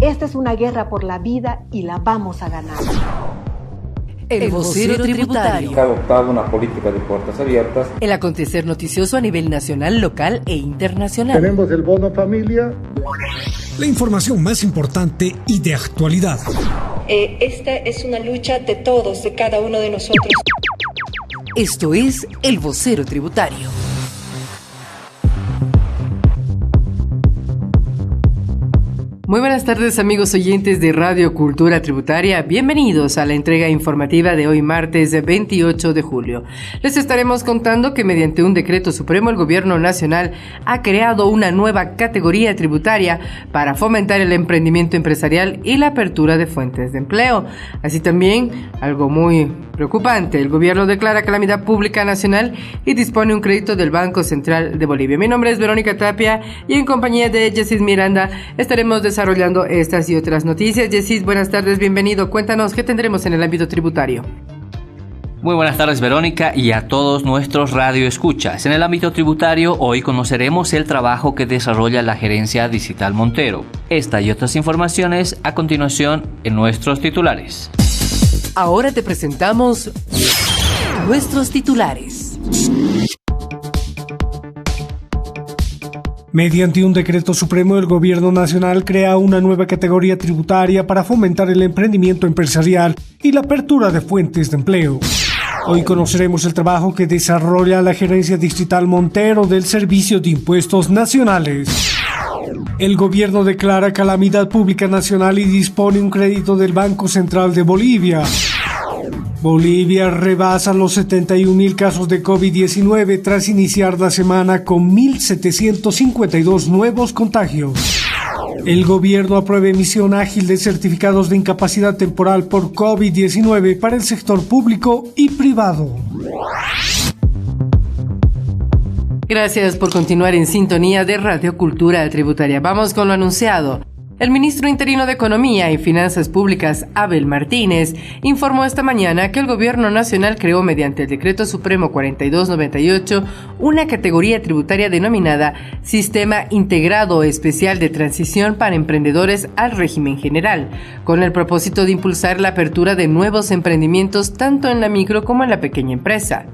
Esta es una guerra por la vida y la vamos a ganar. El vocero tributario. Ha adoptado una política de puertas abiertas. El acontecer noticioso a nivel nacional, local e internacional. Tenemos el bono familia. La información más importante y de actualidad. Esta es una lucha de todos, de cada uno de nosotros. Esto es El Vocero Tributario. Muy buenas tardes, amigos oyentes de Radio Cultura Tributaria. Bienvenidos a la entrega informativa de hoy martes 28 de julio. Les estaremos contando que mediante un decreto supremo el Gobierno Nacional ha creado una nueva categoría tributaria para fomentar el emprendimiento empresarial y la apertura de fuentes de empleo. Así también, algo muy preocupante, el Gobierno declara calamidad pública nacional y dispone un crédito del Banco Central de Bolivia. Mi nombre es Verónica Tapia y en compañía de Jessis Miranda estaremos desarrollando estas y otras noticias. Jessis, buenas tardes, bienvenido. Cuéntanos qué tendremos en el ámbito tributario. Muy buenas tardes, Verónica, y a todos nuestros radioescuchas. En el ámbito tributario, hoy conoceremos el trabajo que desarrolla la Gerencia Distrital Montero. Esta y otras informaciones a continuación en nuestros titulares. Ahora te presentamos nuestros titulares. Mediante un decreto supremo, el Gobierno Nacional crea una nueva categoría tributaria para fomentar el emprendimiento empresarial y la apertura de fuentes de empleo. Hoy conoceremos el trabajo que desarrolla la Gerencia Distrital Montero del Servicio de Impuestos Nacionales. El gobierno declara calamidad pública nacional y dispone un crédito del Banco Central de Bolivia. Bolivia rebasa los 71.000 casos de COVID-19 tras iniciar la semana con 1.752 nuevos contagios. El gobierno aprueba emisión ágil de certificados de incapacidad temporal por COVID-19 para el sector público y privado. Gracias por continuar en sintonía de Radio Cultura Tributaria. Vamos con lo anunciado. El ministro interino de Economía y Finanzas Públicas, Abel Martínez, informó esta mañana que el Gobierno Nacional creó mediante el Decreto Supremo 4298 una categoría tributaria denominada Sistema Integrado Especial de Transición para Emprendedores al Régimen General, con el propósito de impulsar la apertura de nuevos emprendimientos tanto en la micro como en la pequeña empresa.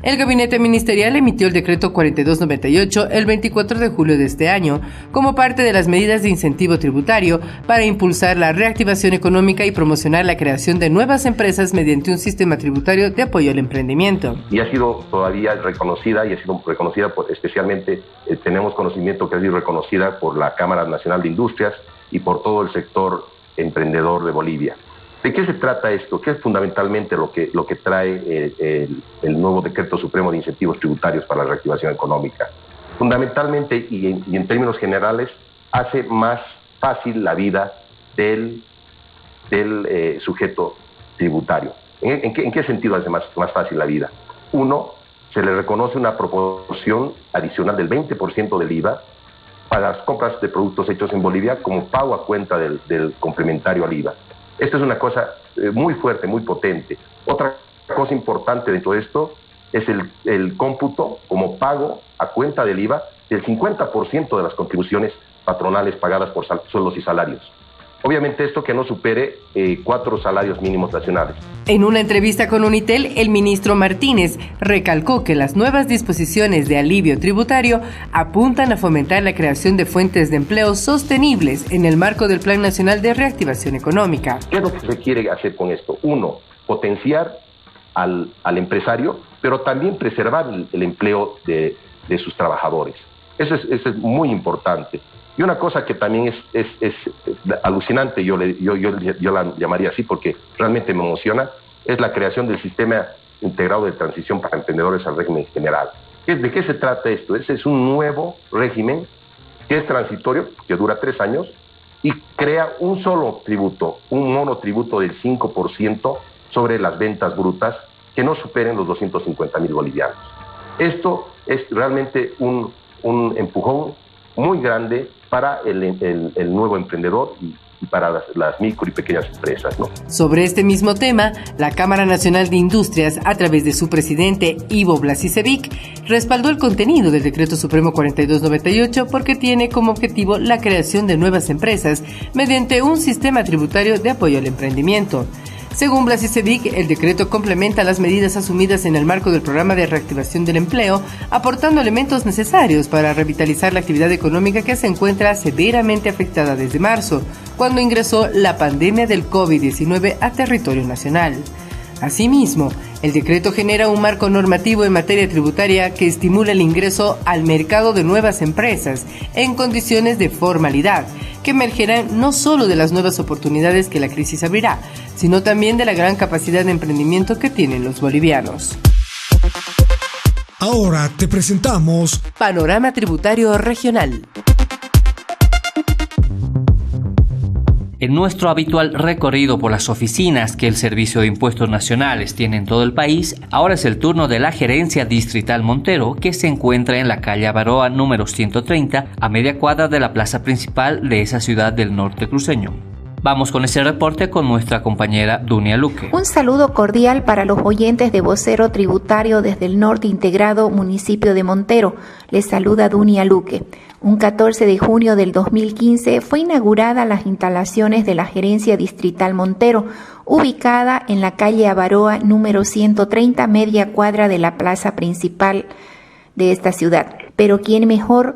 El Gabinete Ministerial emitió el Decreto 4298 el 24 de julio de este año, como parte de las medidas de incentivo tributario para impulsar la reactivación económica y promocionar la creación de nuevas empresas mediante un sistema tributario de apoyo al emprendimiento. Y ha sido todavía reconocida, especialmente tenemos conocimiento que ha sido reconocida por la Cámara Nacional de Industrias y por todo el sector emprendedor de Bolivia. ¿De qué se trata esto? ¿Qué es fundamentalmente lo que trae el nuevo Decreto Supremo de Incentivos Tributarios para la Reactivación Económica? Fundamentalmente y en términos generales, hace más fácil la vida del sujeto tributario. ¿En qué sentido hace más fácil la vida? Uno, se le reconoce una proporción adicional del 20% del IVA para las compras de productos hechos en Bolivia como pago a cuenta del complementario al IVA. Esto es una cosa muy fuerte, muy potente. Otra cosa importante dentro de esto es el cómputo como pago a cuenta del IVA del 50% de las contribuciones patronales pagadas por sueldos y salarios. Obviamente esto que no supere 4 salarios mínimos nacionales. En una entrevista con Unitel, el ministro Martínez recalcó que las nuevas disposiciones de alivio tributario apuntan a fomentar la creación de fuentes de empleo sostenibles en el marco del Plan Nacional de Reactivación Económica. ¿Qué es lo que se quiere hacer con esto? Uno, potenciar al empresario, pero también preservar el empleo de sus trabajadores. Eso es muy importante. Y una cosa que también es alucinante, yo la llamaría así porque realmente me emociona, es la creación del Sistema Integrado de Transición para Emprendedores al Régimen General. ¿De qué se trata esto? Ese es un nuevo régimen que es transitorio, que dura 3 años, y crea un solo tributo, un monotributo del 5% sobre las ventas brutas que no superen los 250.000 bolivianos. Esto es realmente un empujón muy grande para el nuevo emprendedor y para las micro y pequeñas empresas, ¿no? Sobre este mismo tema, la Cámara Nacional de Industrias, a través de su presidente Ivo Vlasicevic, respaldó el contenido del Decreto Supremo 4298 porque tiene como objetivo la creación de nuevas empresas mediante un sistema tributario de apoyo al emprendimiento. Según Vlasicevic, el decreto complementa las medidas asumidas en el marco del programa de reactivación del empleo, aportando elementos necesarios para revitalizar la actividad económica que se encuentra severamente afectada desde marzo, cuando ingresó la pandemia del COVID-19 a territorio nacional. Asimismo, el decreto genera un marco normativo en materia tributaria que estimula el ingreso al mercado de nuevas empresas en condiciones de formalidad, que emergerán no solo de las nuevas oportunidades que la crisis abrirá, sino también de la gran capacidad de emprendimiento que tienen los bolivianos. Ahora te presentamos Panorama Tributario Regional. En nuestro habitual recorrido por las oficinas que el Servicio de Impuestos Nacionales tiene en todo el país, ahora es el turno de la Gerencia Distrital Montero, que se encuentra en la calle Avaroa número 130, a media cuadra de la plaza principal de esa ciudad del norte cruceño. Vamos con ese reporte con nuestra compañera Dunia Luque. Un saludo cordial para los oyentes de Vocero Tributario desde el norte integrado municipio de Montero. Les saluda Dunia Luque. Un 14 de junio del 2015 fue inaugurada las instalaciones de la Gerencia Distrital Montero, ubicada en la calle Avaroa número 130, media cuadra de la plaza principal de esta ciudad. Pero ¿quién mejor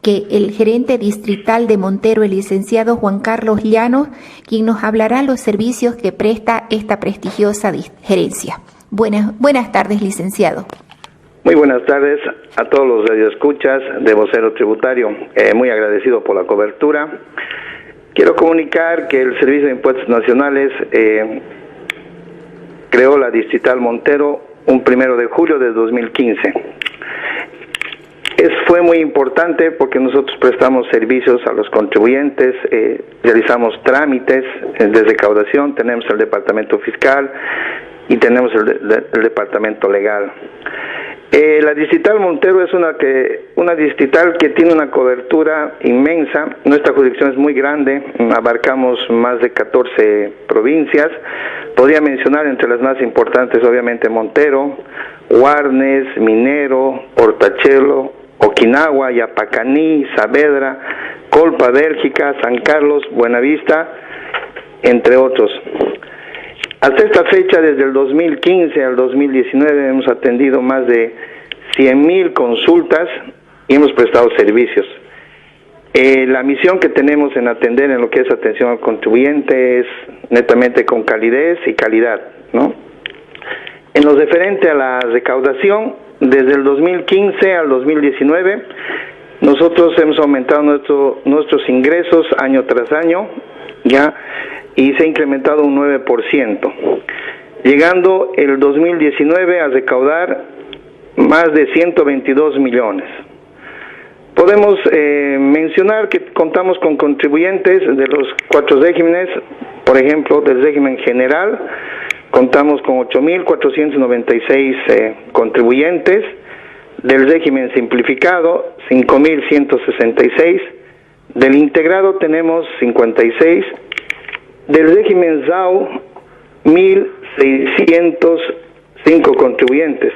que el gerente distrital de Montero, el licenciado Juan Carlos Llanos, quien nos hablará los servicios que presta esta prestigiosa gerencia? Buenas tardes, licenciado. Muy buenas tardes a todos los radioescuchas de Vocero Tributario. Muy agradecido por la cobertura. Quiero comunicar que el Servicio de Impuestos Nacionales creó la Distrital Montero un 1 de julio de 2015. Fue muy importante porque nosotros prestamos servicios a los contribuyentes, realizamos trámites de recaudación, tenemos el departamento fiscal y tenemos el departamento legal. La Distrital Montero es una distrital que tiene una cobertura inmensa. Nuestra jurisdicción es muy grande, abarcamos más de 14 provincias. Podría mencionar entre las más importantes, obviamente, Montero, Guarnes, Minero, Hortachelo, Okinawa, Yapacaní, Saavedra, Colpa, Bélgica, San Carlos, Buenavista, entre otros. Hasta esta fecha, desde el 2015 al 2019, hemos atendido más de 100,000 consultas y hemos prestado servicios. La misión que tenemos en atender en lo que es atención al contribuyente es netamente con calidez y calidad, ¿no? En lo referente a la recaudación, desde el 2015 al 2019, nosotros hemos aumentado nuestros ingresos año tras año, ya, y se ha incrementado un 9%, llegando el 2019 a recaudar más de 122 millones. Podemos mencionar que contamos con contribuyentes de los 4 regímenes, por ejemplo, del régimen general, contamos con 8,496 contribuyentes, del régimen simplificado, 5,166, del integrado tenemos 56, del régimen SAU, 1,605 contribuyentes.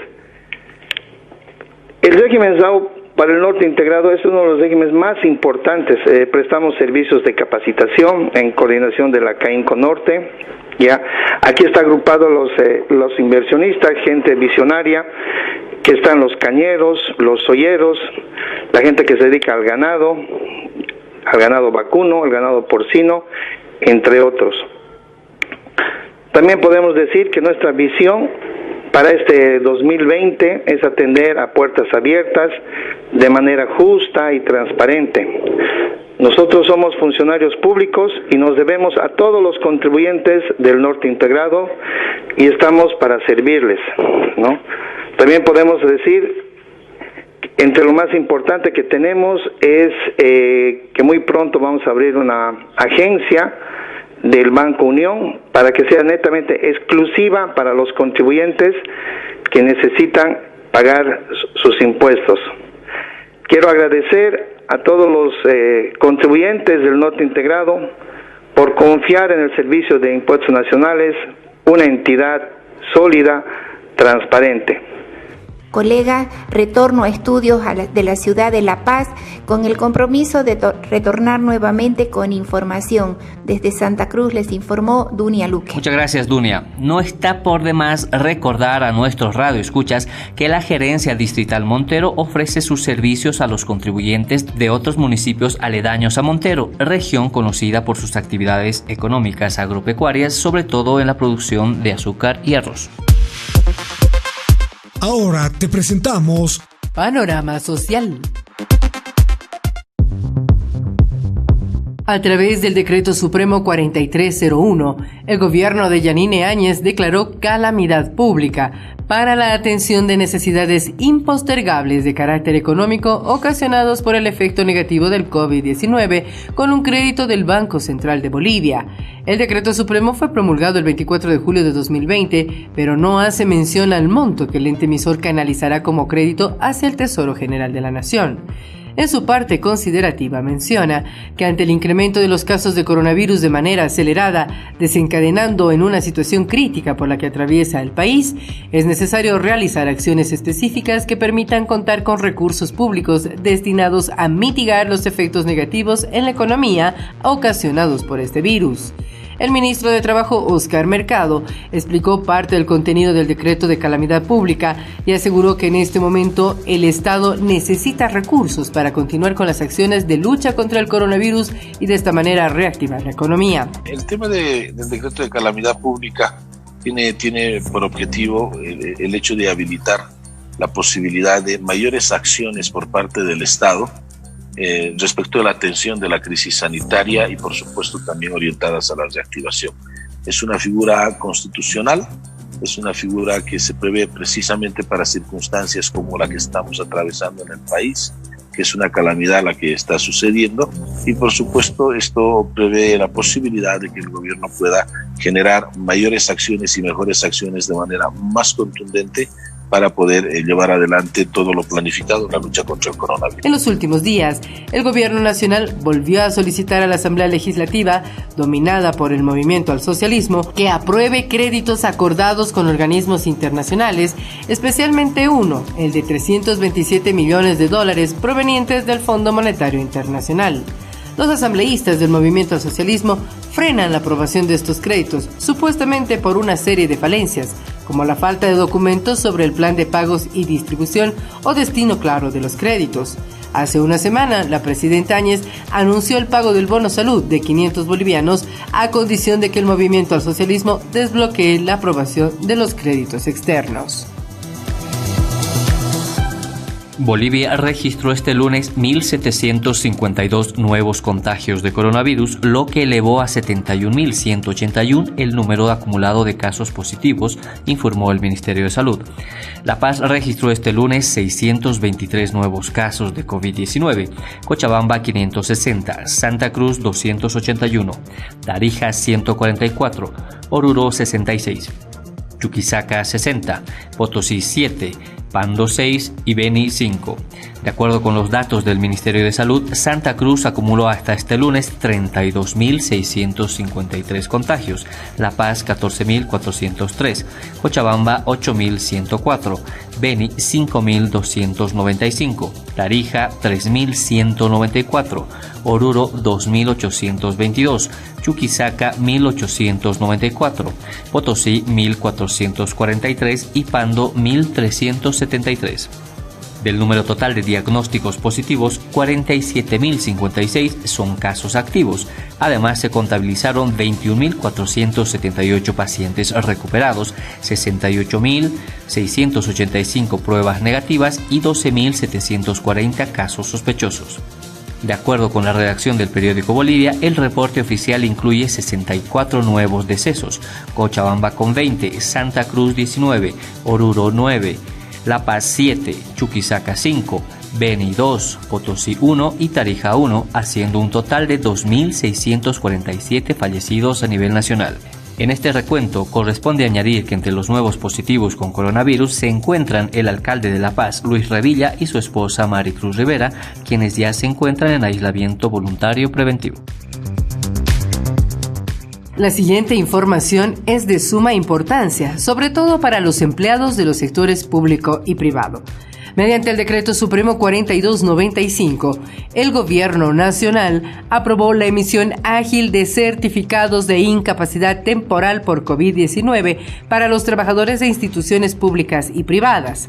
El régimen SAU para el norte integrado es uno de los regímenes más importantes. Prestamos servicios de capacitación en coordinación de la CAINCO Norte. Ya, aquí está agrupado los inversionistas, gente visionaria, que están los cañeros, los solleros, la gente que se dedica al ganado vacuno, al ganado porcino, entre otros. También podemos decir que nuestra visión para este 2020 es atender a puertas abiertas de manera justa y transparente. Nosotros somos funcionarios públicos y nos debemos a todos los contribuyentes del norte integrado y estamos para servirles, ¿no? También podemos decir, entre lo más importante que tenemos es que muy pronto vamos a abrir una agencia del Banco Unión para que sea netamente exclusiva para los contribuyentes que necesitan pagar sus impuestos. Quiero agradecer a todos los contribuyentes del norte integrado por confiar en el Servicio de Impuestos Nacionales, una entidad sólida, transparente. Colega, retorno a estudios de la ciudad de La Paz con el compromiso de retornar nuevamente con información. Desde Santa Cruz les informó Dunia Luque. Muchas gracias, Dunia. No está por demás recordar a nuestros radioescuchas que la Gerencia Distrital Montero ofrece sus servicios a los contribuyentes de otros municipios aledaños a Montero, región conocida por sus actividades económicas agropecuarias, sobre todo en la producción de azúcar y arroz. Ahora te presentamos Panorama Social. A través del Decreto Supremo 4301, el gobierno de Yanine Áñez declaró calamidad pública para la atención de necesidades impostergables de carácter económico ocasionados por el efecto negativo del COVID-19 con un crédito del Banco Central de Bolivia. El Decreto Supremo fue promulgado el 24 de julio de 2020, pero no hace mención al monto que el ente emisor canalizará como crédito hacia el Tesoro General de la Nación. En su parte considerativa menciona que ante el incremento de los casos de coronavirus de manera acelerada, desencadenando en una situación crítica por la que atraviesa el país, es necesario realizar acciones específicas que permitan contar con recursos públicos destinados a mitigar los efectos negativos en la economía ocasionados por este virus. El ministro de Trabajo, Oscar Mercado, explicó parte del contenido del decreto de calamidad pública y aseguró que en este momento el Estado necesita recursos para continuar con las acciones de lucha contra el coronavirus y de esta manera reactivar la economía. El tema del decreto de calamidad pública tiene por objetivo el hecho de habilitar la posibilidad de mayores acciones por parte del Estado respecto de la atención de la crisis sanitaria y por supuesto también orientadas a la reactivación. Es una figura constitucional, es una figura que se prevé precisamente para circunstancias como la que estamos atravesando en el país, que es una calamidad la que está sucediendo, y por supuesto esto prevé la posibilidad de que el gobierno pueda generar mayores acciones y mejores acciones de manera más contundente para poder llevar adelante todo lo planificado en la lucha contra el coronavirus. En los últimos días, el gobierno nacional volvió a solicitar a la Asamblea Legislativa, dominada por el Movimiento al Socialismo, que apruebe créditos acordados con organismos internacionales, especialmente uno, el de $327 millones provenientes del Fondo Monetario Internacional. Los asambleístas del Movimiento al Socialismo frenan la aprobación de estos créditos, supuestamente por una serie de falencias, como la falta de documentos sobre el plan de pagos y distribución o destino claro de los créditos. Hace una semana, la presidenta Áñez anunció el pago del bono salud de 500 bolivianos a condición de que el Movimiento al Socialismo desbloquee la aprobación de los créditos externos. Bolivia registró este lunes 1.752 nuevos contagios de coronavirus, lo que elevó a 71.181 el número acumulado de casos positivos, informó el Ministerio de Salud. La Paz registró este lunes 623 nuevos casos de COVID-19, Cochabamba 560, Santa Cruz 281, Tarija 144, Oruro 66, Chuquisaca 60, Potosí 7, Pando 6 y Beni 5. De acuerdo con los datos del Ministerio de Salud, Santa Cruz acumuló hasta este lunes 32.653 contagios, La Paz 14.403, Cochabamba 8.104, Beni 5.295, Tarija 3.194, Oruro 2.822, Chuquisaca 1.894, Potosí 1.443 y Pando 1.373. Del número total de diagnósticos positivos, 47.056 son casos activos. Además, se contabilizaron 21.478 pacientes recuperados, 68.685 pruebas negativas y 12.740 casos sospechosos. De acuerdo con la redacción del periódico Bolivia, el reporte oficial incluye 64 nuevos decesos, Cochabamba con 20, Santa Cruz 19, Oruro 9, La Paz 7, Chuquisaca 5, Beni 2, Potosí 1 y Tarija 1, haciendo un total de 2.647 fallecidos a nivel nacional. En este recuento corresponde añadir que entre los nuevos positivos con coronavirus se encuentran el alcalde de La Paz, Luis Revilla, y su esposa Maricruz Rivera, quienes ya se encuentran en aislamiento voluntario preventivo. La siguiente información es de suma importancia, sobre todo para los empleados de los sectores público y privado. Mediante el Decreto Supremo 4295, el Gobierno Nacional aprobó la emisión ágil de certificados de incapacidad temporal por COVID-19 para los trabajadores de instituciones públicas y privadas.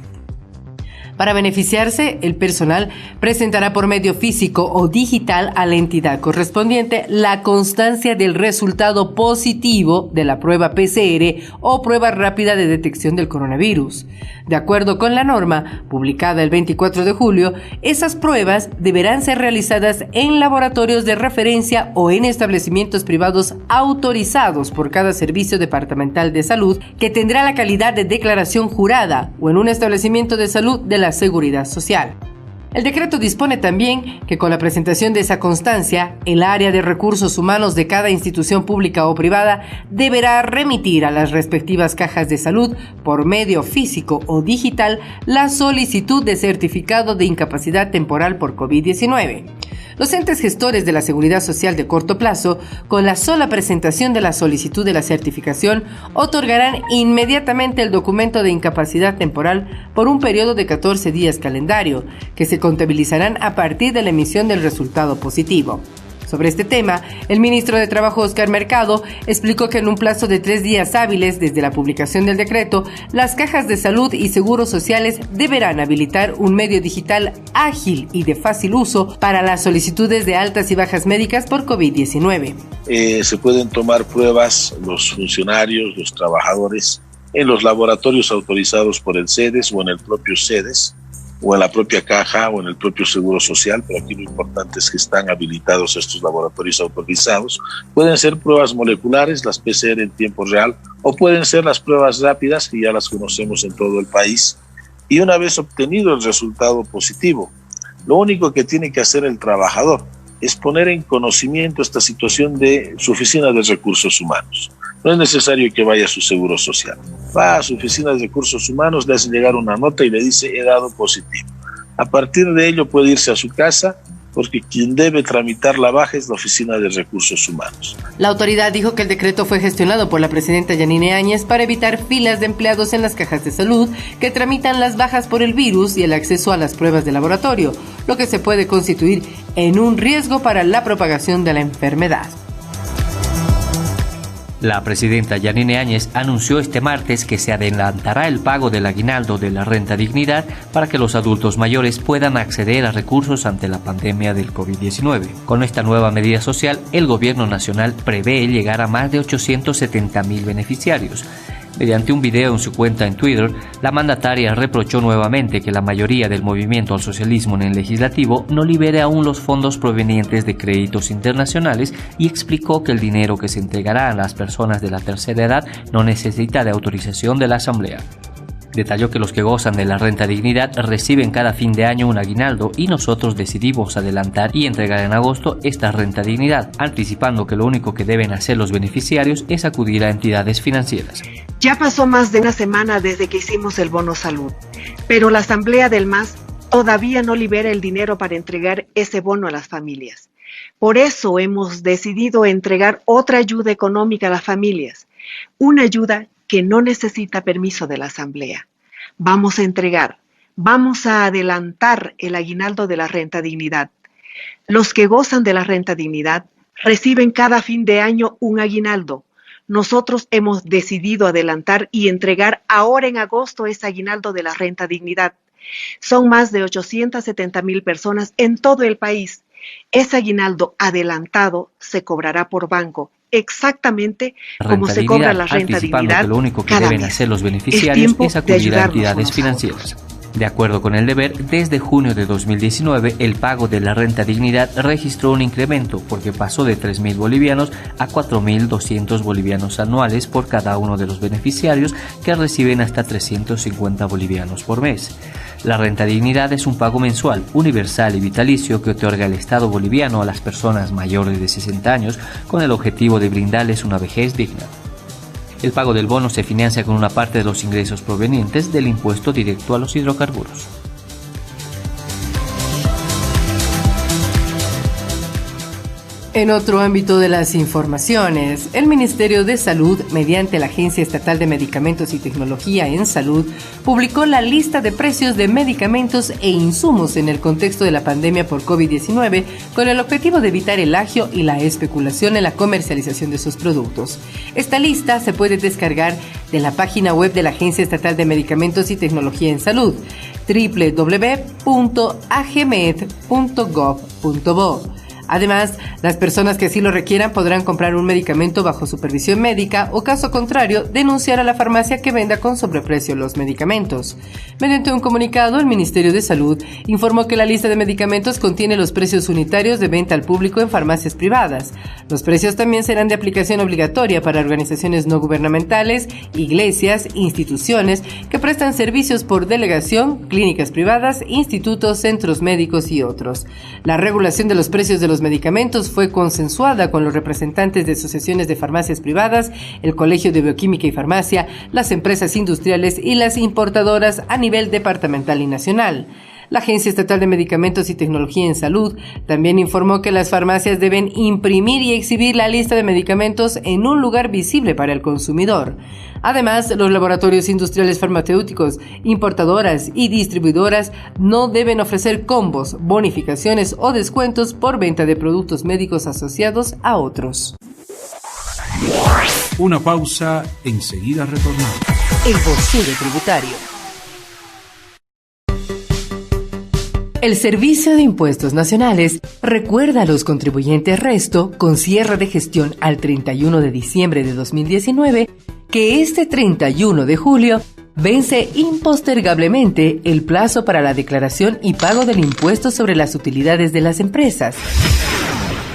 Para beneficiarse, el personal presentará por medio físico o digital a la entidad correspondiente la constancia del resultado positivo de la prueba PCR o prueba rápida de detección del coronavirus. De acuerdo con la norma, publicada el 24 de julio, esas pruebas deberán ser realizadas en laboratorios de referencia o en establecimientos privados autorizados por cada servicio departamental de salud que tendrá la calidad de declaración jurada o en un establecimiento de salud de la Seguridad Social. El decreto dispone también que con la presentación de esa constancia, el área de recursos humanos de cada institución pública o privada deberá remitir a las respectivas cajas de salud por medio físico o digital la solicitud de certificado de incapacidad temporal por COVID-19. Los entes gestores de la Seguridad Social de corto plazo, con la sola presentación de la solicitud de la certificación, otorgarán inmediatamente el documento de incapacidad temporal por un periodo de 14 días calendario, que se contabilizarán a partir de la emisión del resultado positivo. Sobre este tema, el ministro de Trabajo, Óscar Mercado, explicó que en un plazo de 3 días hábiles desde la publicación del decreto, las cajas de salud y seguros sociales deberán habilitar un medio digital ágil y de fácil uso para las solicitudes de altas y bajas médicas por COVID-19. Se pueden tomar pruebas los funcionarios, los trabajadores, en los laboratorios autorizados por el CEDES o en el propio CEDES, o en la propia caja o en el propio Seguro Social, pero aquí lo importante es que están habilitados estos laboratorios autorizados. Pueden ser pruebas moleculares, las PCR en tiempo real, o pueden ser las pruebas rápidas, que ya las conocemos en todo el país. Y una vez obtenido el resultado positivo, lo único que tiene que hacer el trabajador es poner en conocimiento esta situación de su oficina de recursos humanos. No es necesario que vaya a su Seguro Social. Va a su oficina de recursos humanos, le hace llegar una nota y le dice: he dado positivo. A partir de ello puede irse a su casa, porque quien debe tramitar la baja es la Oficina de Recursos Humanos. La autoridad dijo que el decreto fue gestionado por la presidenta Yanine Áñez para evitar filas de empleados en las cajas de salud que tramitan las bajas por el virus y el acceso a las pruebas de laboratorio, lo que se puede constituir en un riesgo para la propagación de la enfermedad. La presidenta Yanine Áñez anunció este martes que se adelantará el pago del aguinaldo de la renta dignidad para que los adultos mayores puedan acceder a recursos ante la pandemia del COVID-19. Con esta nueva medida social, el gobierno nacional prevé llegar a más de 870,000 beneficiarios. Mediante un video en su cuenta en Twitter, la mandataria reprochó nuevamente que la mayoría del movimiento al socialismo en el legislativo no libere aún los fondos provenientes de créditos internacionales y explicó que el dinero que se entregará a las personas de la tercera edad no necesita de autorización de la Asamblea. Detalló que los que gozan de la renta dignidad reciben cada fin de año un aguinaldo y nosotros decidimos adelantar y entregar en agosto esta renta dignidad, anticipando que lo único que deben hacer los beneficiarios es acudir a entidades financieras. Ya pasó más de una semana desde que hicimos el bono salud, pero la Asamblea del MAS todavía no libera el dinero para entregar ese bono a las familias. Por eso hemos decidido entregar otra ayuda económica a las familias, una ayuda que no necesita permiso de la Asamblea. Vamos a adelantar el aguinaldo de la renta dignidad. Los que gozan de la renta dignidad reciben cada fin de año un aguinaldo. Nosotros hemos decidido adelantar y entregar ahora en agosto ese aguinaldo de la renta dignidad. Son más de 870,000 personas en todo el país. Ese aguinaldo adelantado se cobrará por banco, exactamente como se cobra la renta dignidad. Que lo único que deben hacer los beneficiarios es acudir a entidades financieras. De acuerdo con el deber, desde junio de 2019 el pago de la renta dignidad registró un incremento porque pasó de 3.000 bolivianos a 4.200 bolivianos anuales por cada uno de los beneficiarios, que reciben hasta 350 bolivianos por mes. La renta dignidad es un pago mensual, universal y vitalicio que otorga el Estado boliviano a las personas mayores de 60 años con el objetivo de brindarles una vejez digna. El pago del bono se financia con una parte de los ingresos provenientes del impuesto directo a los hidrocarburos. En otro ámbito de las informaciones, el Ministerio de Salud, mediante la Agencia Estatal de Medicamentos y Tecnología en Salud, publicó la lista de precios de medicamentos e insumos en el contexto de la pandemia por COVID-19, con el objetivo de evitar el agio y la especulación en la comercialización de sus productos. Esta lista se puede descargar de la página web de la Agencia Estatal de Medicamentos y Tecnología en Salud, www.agmed.gov.bo. Además, las personas que así lo requieran podrán comprar un medicamento bajo supervisión médica o, caso contrario, denunciar a la farmacia que venda con sobreprecio los medicamentos. Mediante un comunicado, el Ministerio de Salud informó que la lista de medicamentos contiene los precios unitarios de venta al público en farmacias privadas. Los precios también serán de aplicación obligatoria para organizaciones no gubernamentales, iglesias, instituciones que prestan servicios por delegación, clínicas privadas, institutos, centros médicos y otros. La regulación de los precios de los medicamentos fue consensuada con los representantes de asociaciones de farmacias privadas, el Colegio de Bioquímica y Farmacia, las empresas industriales y las importadoras a nivel departamental y nacional. La Agencia Estatal de Medicamentos y Tecnología en Salud también informó que las farmacias deben imprimir y exhibir la lista de medicamentos en un lugar visible para el consumidor. Además, los laboratorios industriales farmacéuticos, importadoras y distribuidoras no deben ofrecer combos, bonificaciones o descuentos por venta de productos médicos asociados a otros. Una pausa, enseguida retornamos. El vocero tributario. El Servicio de Impuestos Nacionales recuerda a los contribuyentes resto con cierre de gestión al 31 de diciembre de 2019 que este 31 de julio vence impostergablemente el plazo para la declaración y pago del impuesto sobre las utilidades de las empresas.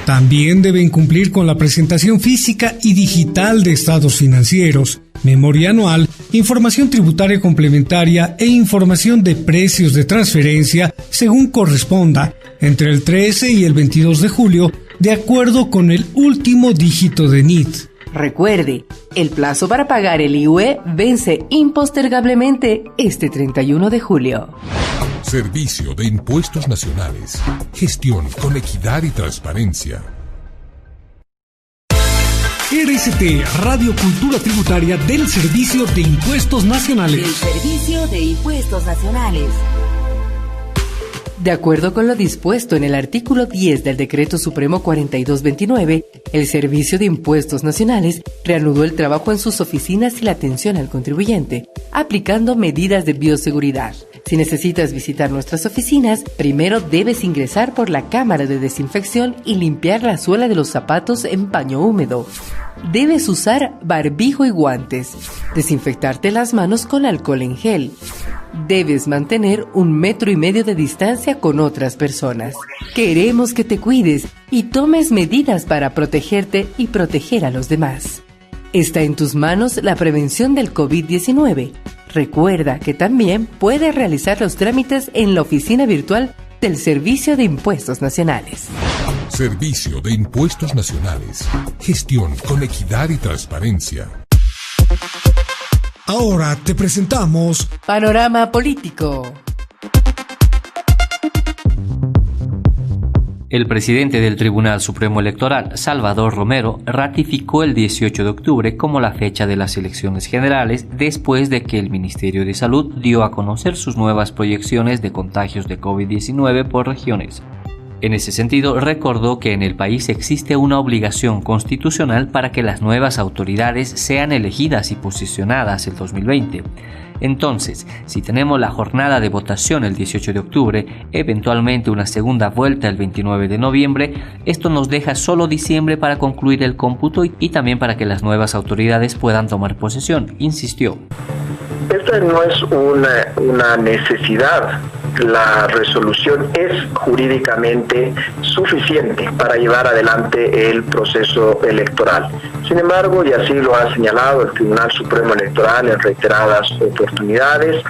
También deben cumplir con la presentación física y digital de estados financieros, memoria anual, información tributaria complementaria e información de precios de transferencia según corresponda, entre el 13 y el 22 de julio, de acuerdo con el último dígito de NIT. Recuerde, el plazo para pagar el IUE vence impostergablemente este 31 de julio. Servicio de Impuestos Nacionales. Gestión con equidad y transparencia. RST, Radio Cultura Tributaria del Servicio de Impuestos Nacionales. El Servicio de Impuestos Nacionales. De acuerdo con lo dispuesto en el artículo 10 del Decreto Supremo 4229, el Servicio de Impuestos Nacionales reanudó el trabajo en sus oficinas y la atención al contribuyente, aplicando medidas de bioseguridad. Si necesitas visitar nuestras oficinas, primero debes ingresar por la cámara de desinfección y limpiar la suela de los zapatos en paño húmedo. Debes usar barbijo y guantes, desinfectarte las manos con alcohol en gel. Debes mantener 1,5 metros de distancia con otras personas. Queremos que te cuides y tomes medidas para protegerte y proteger a los demás. Está en tus manos la prevención del COVID-19. Recuerda que también puedes realizar los trámites en la oficina virtual del Servicio de Impuestos Nacionales. Servicio de Impuestos Nacionales. Gestión con equidad y transparencia. Ahora te presentamos Panorama Político. El presidente del Tribunal Supremo Electoral, Salvador Romero, ratificó el 18 de octubre como la fecha de las elecciones generales después de que el Ministerio de Salud dio a conocer sus nuevas proyecciones de contagios de COVID-19 por regiones. En ese sentido, recordó que en el país existe una obligación constitucional para que las nuevas autoridades sean elegidas y posicionadas el 2020. Entonces, si tenemos la jornada de votación el 18 de octubre, eventualmente una segunda vuelta el 29 de noviembre, esto nos deja solo diciembre para concluir el cómputo y también para que las nuevas autoridades puedan tomar posesión, insistió. Esta no es una necesidad la resolución es jurídicamente suficiente para llevar adelante el proceso electoral. Sin embargo, y así lo ha señalado el Tribunal Supremo Electoral en reiteradas oportunidades,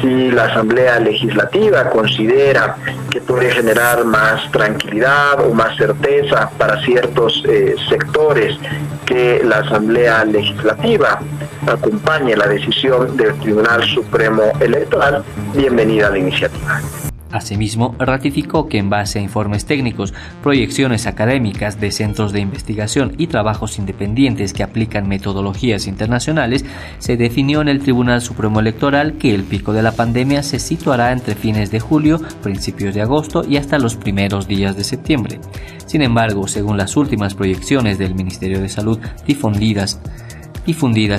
si la Asamblea Legislativa considera que puede generar más tranquilidad o más certeza para ciertos sectores que la Asamblea Legislativa acompañe la decisión del Tribunal Supremo Electoral, bienvenida la iniciativa. Asimismo, ratificó que en base a informes técnicos, proyecciones académicas de centros de investigación y trabajos independientes que aplican metodologías internacionales, se definió en el Tribunal Supremo Electoral que el pico de la pandemia se situará entre fines de julio, principios de agosto y hasta los primeros días de septiembre. Sin embargo, según las últimas proyecciones del Ministerio de Salud difundidas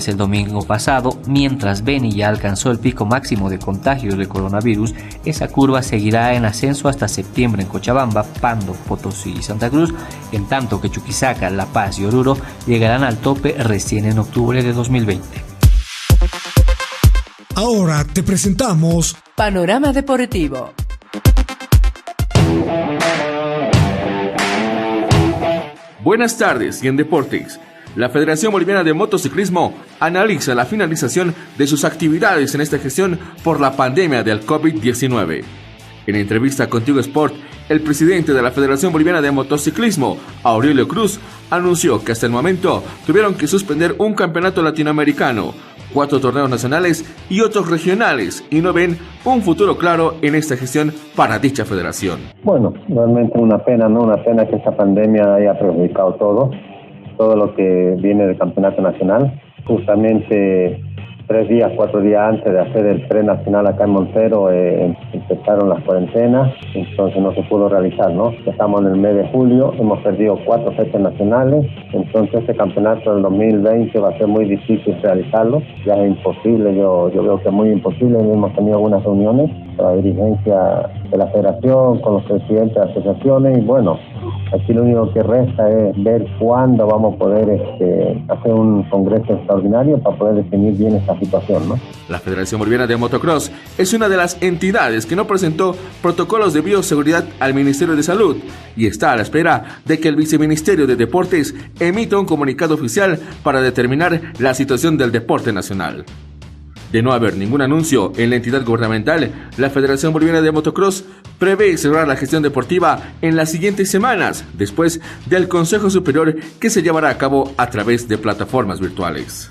el domingo pasado, mientras Beni ya alcanzó el pico máximo de contagios de coronavirus, esa curva seguirá en ascenso hasta septiembre en Cochabamba, Pando, Potosí y Santa Cruz, en tanto que Chuquisaca, La Paz y Oruro llegarán al tope recién en octubre de 2020. Ahora te presentamos Panorama Deportivo. Buenas tardes y en deportes. La Federación Boliviana de Motociclismo analiza la finalización de sus actividades en esta gestión por la pandemia del COVID-19. En entrevista con Tigo Sport, el presidente de la Federación Boliviana de Motociclismo, Aurelio Cruz, anunció que hasta el momento tuvieron que suspender un campeonato latinoamericano, 4 torneos nacionales y otros regionales, y no ven un futuro claro en esta gestión para dicha federación. Bueno, realmente una pena, ¿no? Una pena que esta pandemia haya perjudicado todo lo que viene del campeonato nacional. Justamente 4 días antes de hacer el pre-nacional acá en Montero, empezaron las cuarentenas, entonces no se pudo realizar, ¿no? Estamos en el mes de julio, hemos perdido 4 fechas nacionales, entonces este campeonato del 2020 va a ser muy difícil realizarlo, ya es imposible, yo veo que es muy imposible. Hemos tenido algunas reuniones con la dirigencia de la federación, con los presidentes de asociaciones, y bueno, aquí lo único que resta es ver cuándo vamos a poder hacer un congreso extraordinario para poder definir bien esta situación, ¿no? La Federación Boliviana de Motocross es una de las entidades que no presentó protocolos de bioseguridad al Ministerio de Salud y está a la espera de que el Viceministerio de Deportes emita un comunicado oficial para determinar la situación del deporte nacional. De no haber ningún anuncio en la entidad gubernamental, la Federación Boliviana de Motocross prevé cerrar la gestión deportiva en las siguientes semanas, después del Consejo Superior que se llevará a cabo a través de plataformas virtuales.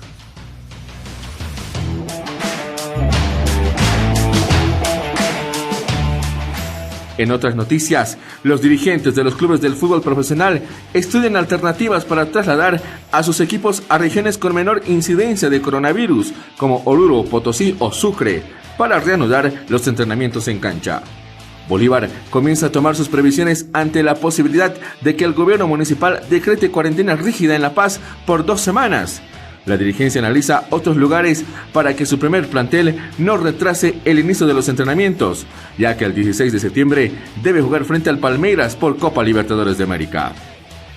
En otras noticias, los dirigentes de los clubes del fútbol profesional estudian alternativas para trasladar a sus equipos a regiones con menor incidencia de coronavirus, como Oruro, Potosí o Sucre, para reanudar los entrenamientos en cancha. Bolívar comienza a tomar sus previsiones ante la posibilidad de que el gobierno municipal decrete cuarentena rígida en La Paz por 2 semanas. La dirigencia analiza otros lugares para que su primer plantel no retrase el inicio de los entrenamientos, ya que el 16 de septiembre debe jugar frente al Palmeiras por Copa Libertadores de América.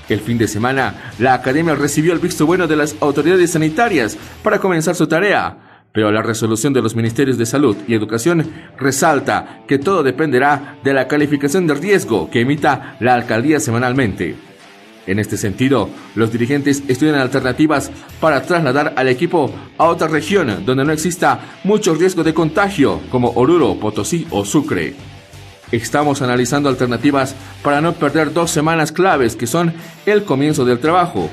El fin de semana, la academia recibió el visto bueno de las autoridades sanitarias para comenzar su tarea, pero la resolución de los Ministerios de Salud y Educación resalta que todo dependerá de la calificación de riesgo que emita la alcaldía semanalmente. En este sentido, los dirigentes estudian alternativas para trasladar al equipo a otra región donde no exista mucho riesgo de contagio, como Oruro, Potosí o Sucre. Estamos analizando alternativas para no perder 2 semanas claves que son el comienzo del trabajo.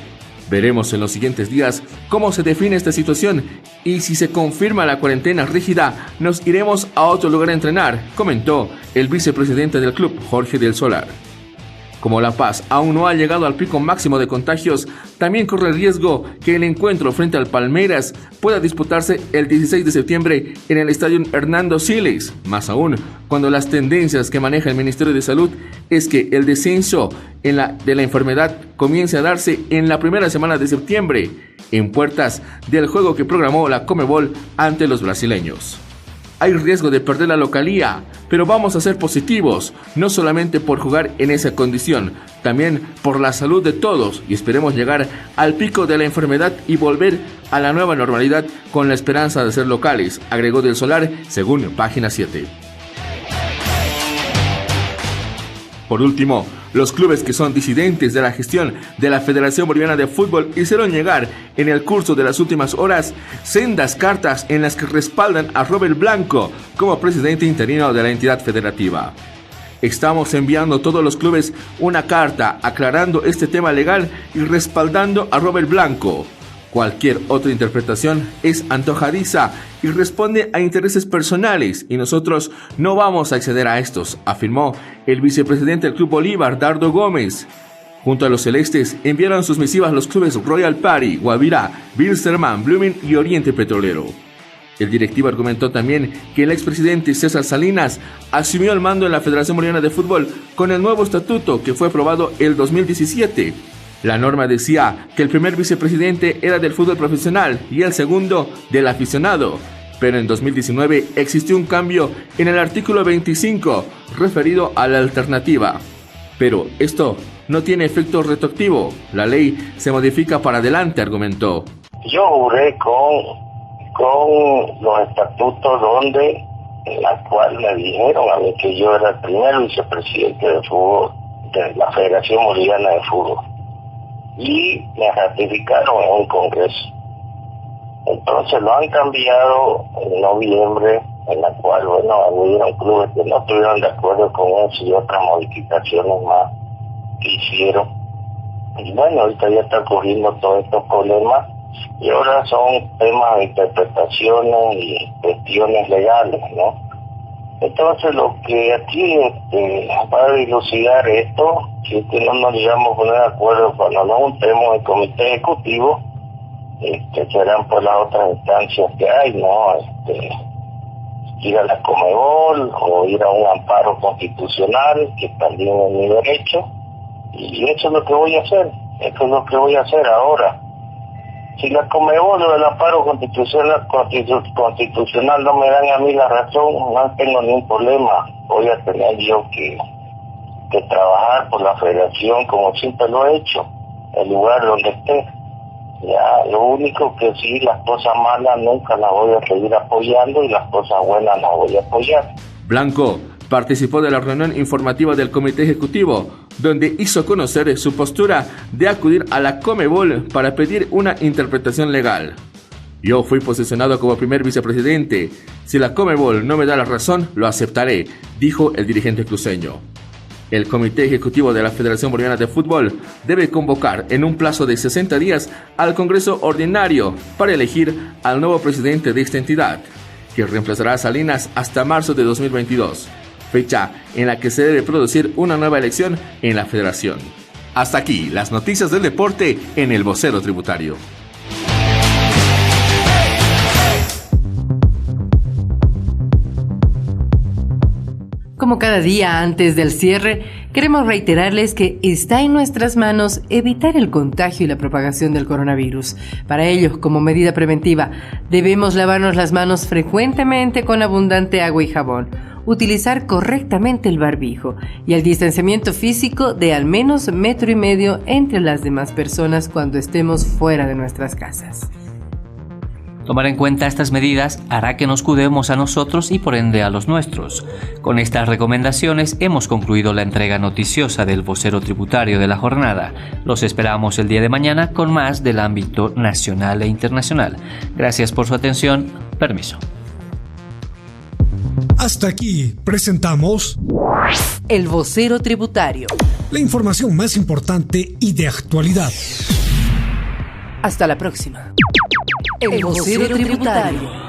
Veremos en los siguientes días cómo se define esta situación y si se confirma la cuarentena rígida, nos iremos a otro lugar a entrenar, comentó el vicepresidente del club, Jorge del Solar. Como La Paz aún no ha llegado al pico máximo de contagios, también corre el riesgo que el encuentro frente al Palmeiras pueda disputarse el 16 de septiembre en el estadio Hernando Siles, más aún cuando las tendencias que maneja el Ministerio de Salud es que el descenso de la enfermedad comience a darse en la primera semana de septiembre, en puertas del juego que programó la Conmebol ante los brasileños. Hay riesgo de perder la localía, pero vamos a ser positivos, no solamente por jugar en esa condición, también por la salud de todos y esperemos llegar al pico de la enfermedad y volver a la nueva normalidad con la esperanza de ser locales, agregó Del Solar, según Página 7. Por último, los clubes que son disidentes de la gestión de la Federación Boliviana de Fútbol hicieron llegar en el curso de las últimas horas sendas cartas en las que respaldan a Robert Blanco como presidente interino de la entidad federativa. Estamos enviando a todos los clubes una carta aclarando este tema legal y respaldando a Robert Blanco. Cualquier otra interpretación es antojadiza y responde a intereses personales y nosotros no vamos a acceder a estos, afirmó el vicepresidente del Club Bolívar, Dardo Gómez. Junto a los celestes enviaron sus misivas los clubes Royal Party, Guavirá, Wilstermann, Blooming y Oriente Petrolero. El directivo argumentó también que el expresidente César Salinas asumió el mando en la Federación Boliviana de Fútbol con el nuevo estatuto que fue aprobado el 2017. La norma decía que el primer vicepresidente era del fútbol profesional y el segundo del aficionado, pero en 2019 existió un cambio en el artículo 25 referido a la alternativa. Pero esto no tiene efecto retroactivo, la ley se modifica para adelante, argumentó. Yo juré con los estatutos en la cual me dijeron a mí que yo era el primer vicepresidente de fútbol de la Federación Boliviana de Fútbol. Y me ratificaron en un congreso. Entonces lo han cambiado en noviembre, en la cual, hubieron clubes que no estuvieron de acuerdo con eso y otras modificaciones más que hicieron. Y bueno, ahorita ya está ocurriendo todos estos problemas y ahora son temas de interpretaciones y cuestiones legales, ¿no? Entonces lo que aquí va a dilucidar esto, si es que no nos llegamos a poner de acuerdo cuando nos juntemos el comité ejecutivo, serán por las otras instancias que hay, ¿no? Ir a la Conmebol o ir a un amparo constitucional, que también es mi derecho, y eso es lo que voy a hacer, ahora. Si la Conmebol o el amparo constitucional no me dan a mí la razón, no tengo ningún problema. Voy a tener yo que trabajar por la federación como siempre lo he hecho, el lugar donde esté. Ya, lo único que sí, las cosas malas nunca las voy a seguir apoyando y las cosas buenas las voy a apoyar. Blanco participó de la reunión informativa del Comité Ejecutivo, donde hizo conocer su postura de acudir a la Conmebol para pedir una interpretación legal. Yo fui posicionado como primer vicepresidente. Si la Conmebol no me da la razón, lo aceptaré, dijo el dirigente cruceño. El Comité Ejecutivo de la Federación Boliviana de Fútbol debe convocar en un plazo de 60 días al Congreso Ordinario para elegir al nuevo presidente de esta entidad, que reemplazará a Salinas hasta marzo de 2022. Fecha en la que se debe producir una nueva elección en la federación. Hasta aquí las noticias del deporte en el Vocero Tributario. Como cada día antes del cierre, queremos reiterarles que está en nuestras manos evitar el contagio y la propagación del coronavirus. Para ello, como medida preventiva, debemos lavarnos las manos frecuentemente con abundante agua y jabón, utilizar correctamente el barbijo y el distanciamiento físico de al menos 1,5 metros entre las demás personas cuando estemos fuera de nuestras casas. Tomar en cuenta estas medidas hará que nos cuidemos a nosotros y por ende a los nuestros. Con estas recomendaciones hemos concluido la entrega noticiosa del Vocero Tributario de la jornada. Los esperamos el día de mañana con más del ámbito nacional e internacional. Gracias por su atención. Permiso. Hasta aquí presentamos El Vocero Tributario. La información más importante y de actualidad. Hasta la próxima. El Vocero Tributario.